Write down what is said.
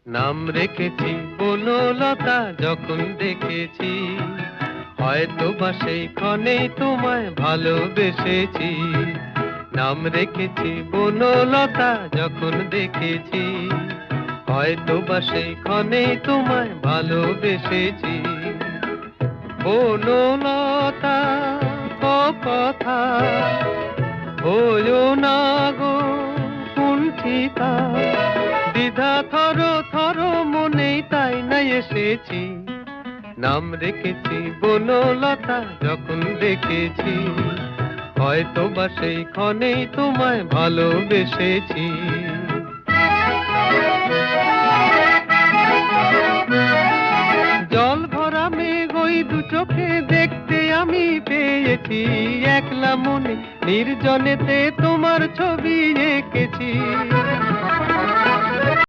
নাম রেখেছি বনলতা যখন দেখেছি, হয়তো বা সেই ক্ষণেই তোমায় ভালোবেসেছি। নাম রেখেছি বনলতা যখন দেখেছি, হয়তো বা সেই ক্ষণেই তোমায় ভালোবেসেছি। বনলতা কথা হইও না গো কুণ্ঠিতা, দ্বিধা থর থর মনেই তাই না এসেছি। নাম রেখেছি বনলতা যখন দেখেছি, হয়তো বা সেই ক্ষণেই তোমায় ভালোবেসেছি। জল ভরা মেঘ ওই দু চোখে দেখতে আমি পেয়েছি, একলা মনে নির্জনেতে তোমার ছবি এঁকেছি।